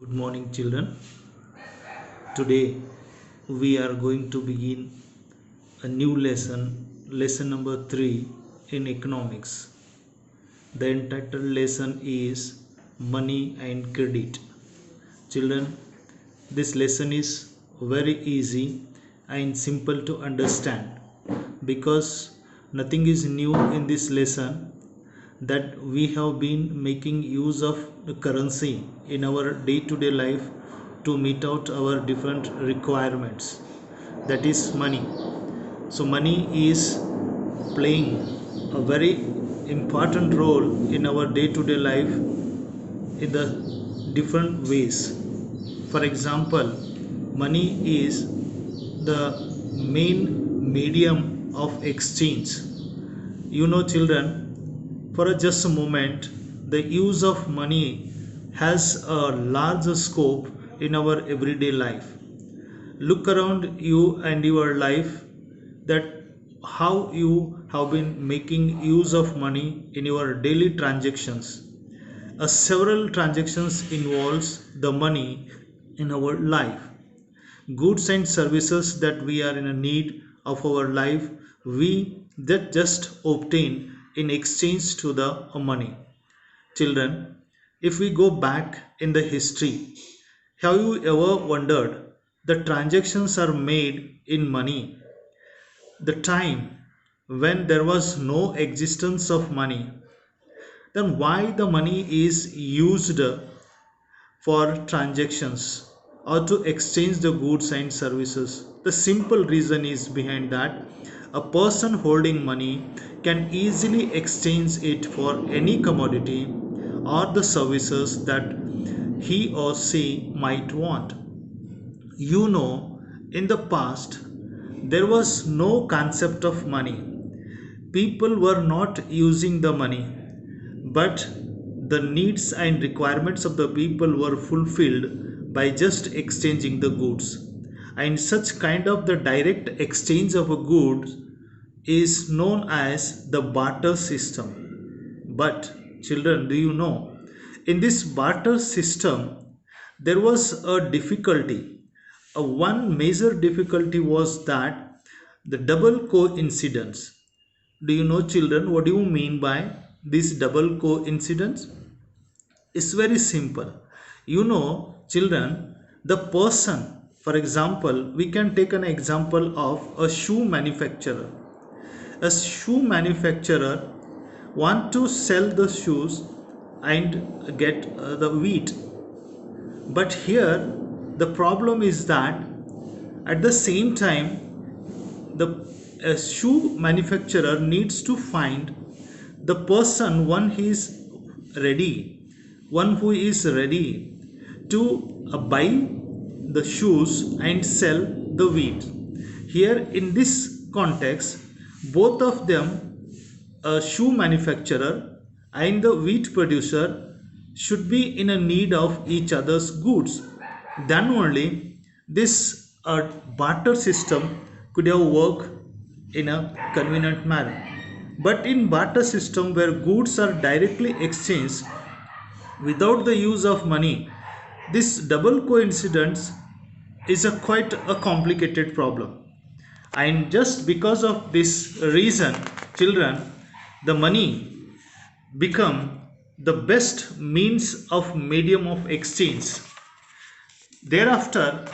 Good morning, children. Today we are going to begin a new lesson number 3 in economics. The entitled lesson is Money and Credit. Children, this lesson is very easy and simple to understand because nothing is new in this lesson that we have been making use of the currency in our day-to-day life to meet out our different requirements, that is money. So money is playing a very important role in our day-to-day life in the different ways. For example, money is the main medium of exchange. Children, for just a moment, the use of money has a large scope in our everyday life. Look around you and your life, that how you have been making use of money in your daily transactions. Several transactions involves the money in our life. Goods and services that we are in a need of our life, we that just obtain in exchange to the money. Children, if we go back in the history, have you ever wondered the transactions are made in money? The time when there was no existence of money, then why the money is used for transactions or to exchange the goods and services? The simple reason is behind that a person holding money can easily exchange it for any commodity or the services that he or she might want. In the past, there was no concept of money. People were not using the money, but the needs and requirements of the people were fulfilled by just exchanging the goods. And such kind of the direct exchange of a goods is known as the barter system. But children, do you know, in this barter system there was a difficulty. One major difficulty was that the double coincidence. Do you know, children, what do you mean by this double coincidence? It's very simple. Children, the person, for example, we can take an example of a shoe manufacturer. A shoe manufacturer want to sell the shoes and get the wheat. But here the problem is that at the same time the shoe manufacturer needs to find the person, one who is ready to buy the shoes and sell the wheat. Here in this context, both of them, a shoe manufacturer and the wheat producer, should be in a need of each other's goods. Then only this barter system could have worked in a convenient manner. But in barter system where goods are directly exchanged without the use of money, this double coincidence is a quite a complicated problem. And just because of this reason, children, the money become the best means of medium of exchange. Thereafter,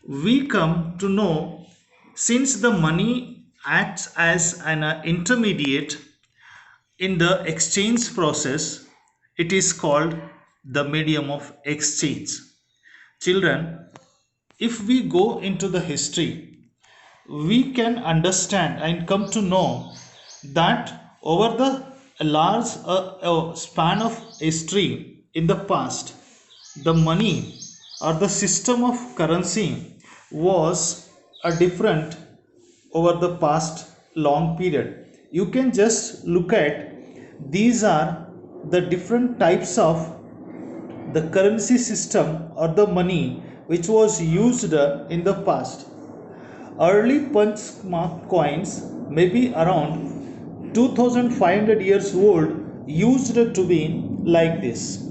we come to know, since the money acts as an intermediate in the exchange process, it is called the medium of exchange. Children, if we go into the history, we can understand and come to know that over the large span of history in the past, the money or the system of currency was a different over the past long period. You can just look at, these are the different types of the currency system or the money which was used in the past. Early punch mark coins, maybe around 2500 years old, used to be like this.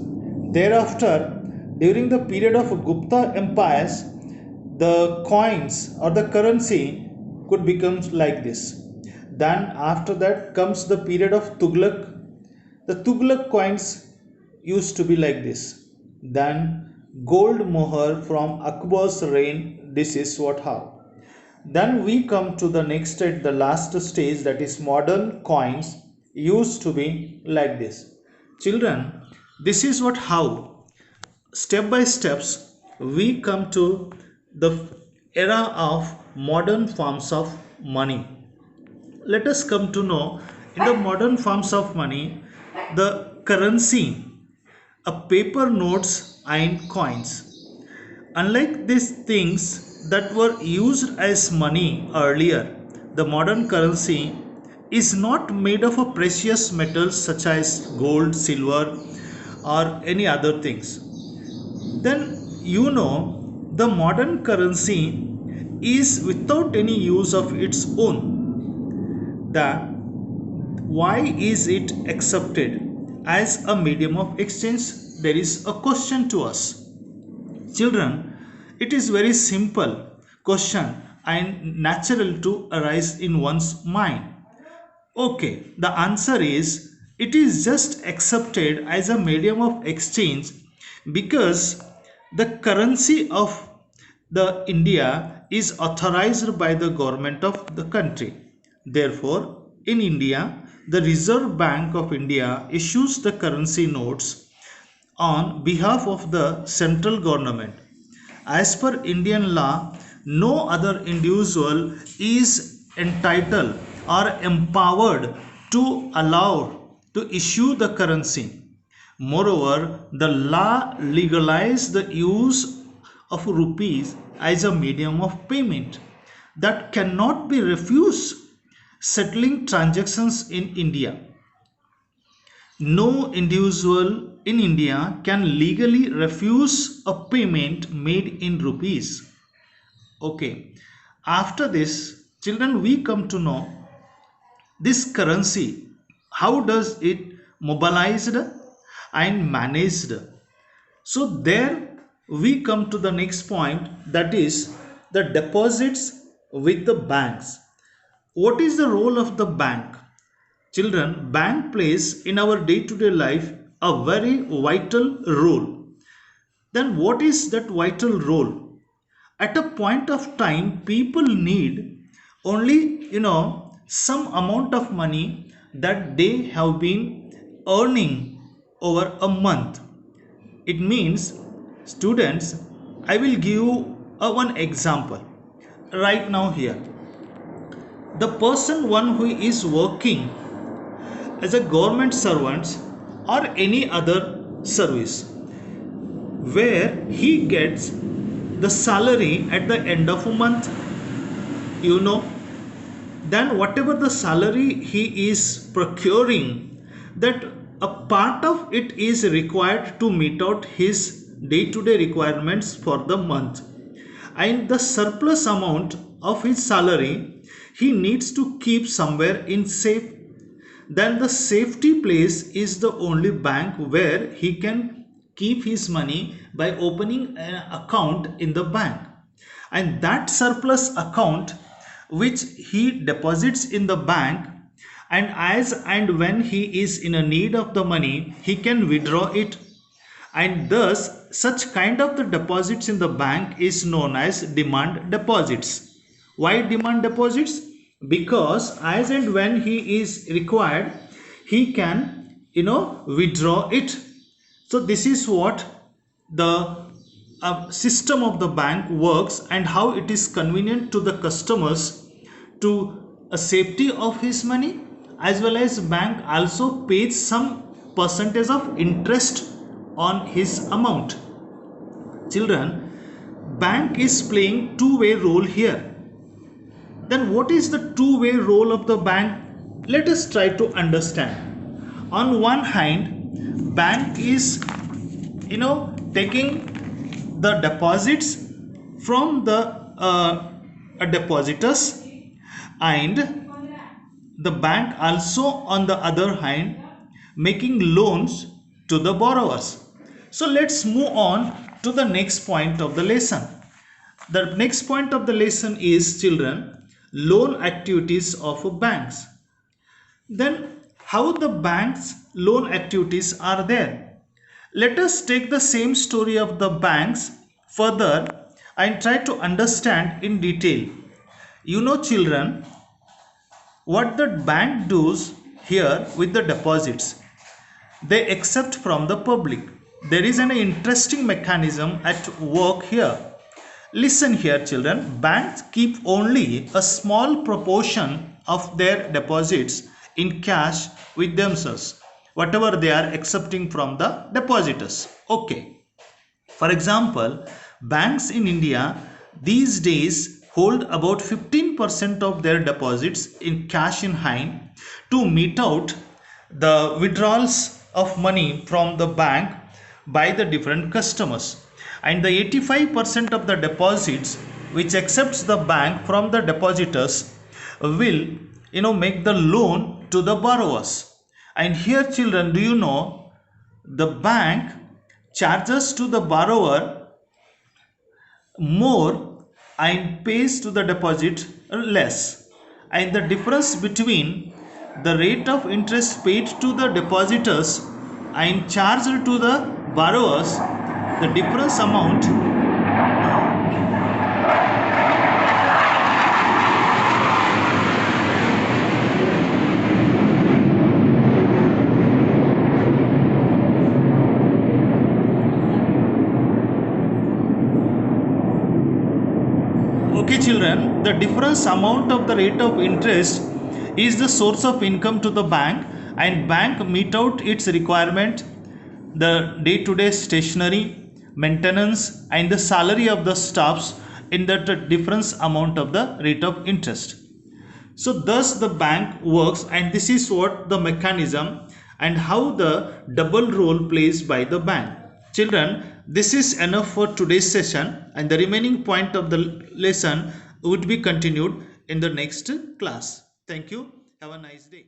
Thereafter, during the period of Gupta empires, the coins or the currency could become like this. Then after that comes the period of Tughlaq. The Tughlaq coins used to be like this. Then gold moher from Akbar's reign, this is what how. Then we come to the next stage, the last stage, that is modern coins used to be like this. Children, this is what how step by steps we come to the era of modern forms of money. Let us come to know in the modern forms of money, the currency, a paper notes and coins. Unlike these things that were used as money earlier, the modern currency is not made of a precious metals such as gold, silver, or any other things. Then the modern currency is without any use of its own. The why is it accepted as a medium of exchange? There is a question to us. Children, it is very simple question and natural to arise in one's mind. Okay, the answer is it is just accepted as a medium of exchange because the currency of the India is authorized by the government of the country. Therefore, in India, the Reserve Bank of India issues the currency notes on behalf of the central government. As per Indian law, no other individual is entitled or empowered to allow to issue the currency. Moreover, the law legalized the use of rupees as a medium of payment that cannot be refused, settling transactions in India. No individual in India can legally refuse a payment made in rupees. Okay, after this, children, we come to know this currency, how does it mobilized and managed. So there we come to the next point, that is the deposits with the banks. What is the role of the bank? Children, bank plays in our day-to-day life a very vital role. Then what is that vital role? At a point of time, people need only some amount of money that they have been earning over a month. It means, students, I will give you one example right now here. The person one who is working as a government servant or any other service, where he gets the salary at the end of a month, then whatever the salary he is procuring, that a part of it is required to meet out his day-to-day requirements for the month, and the surplus amount of his salary he needs to keep somewhere in safe. Then the safety place is the only bank where he can keep his money by opening an account in the bank, and that surplus account which he deposits in the bank, and as and when he is in a need of the money, he can withdraw it. And thus such kind of the deposits in the bank is known as demand deposits. Why demand deposits? Because as and when he is required, he can withdraw it. So this is what the system of the bank works, and how it is convenient to the customers to a safety of his money, as well as bank also pays some percentage of interest on his amount. Children, bank is playing two-way role here. Then what is the two-way role of the bank? Let us try to understand. On one hand, bank is taking the deposits from the depositors, and the bank also on the other hand making loans to the borrowers. So let's move on to the next point of the lesson. The next point of the lesson is, children, loan activities of banks. Then how the bank's loan activities are there. Let us take the same story of the banks further and try to understand in detail. You know, children, what the bank does here with the deposits. They accept from the public. There is an interesting mechanism at work here. Listen here, children. Banks keep only a small proportion of their deposits in cash with themselves, whatever they are accepting from the depositors. Okay. For example, banks in India these days hold about 15% of their deposits in cash in hand to meet out the withdrawals of money from the bank by the different customers, and the 85% of the deposits which accepts the bank from the depositors will make the loan to the borrowers. And here, children, do you know the bank charges to the borrower more and pays to the deposit less, and the difference between the rate of interest paid to the depositors and charged to the borrowers, the difference amount Okay, children, the difference amount of the rate of interest is the source of income to the bank, and bank meet out its requirement, the day-to-day stationery, maintenance and the salary of the staffs in that difference amount of the rate of interest. So thus the bank works, and this is what the mechanism and how the double role plays by the bank. Children, this is enough for today's session, and the remaining point of the lesson would be continued in the next class. Thank you. Have a nice day.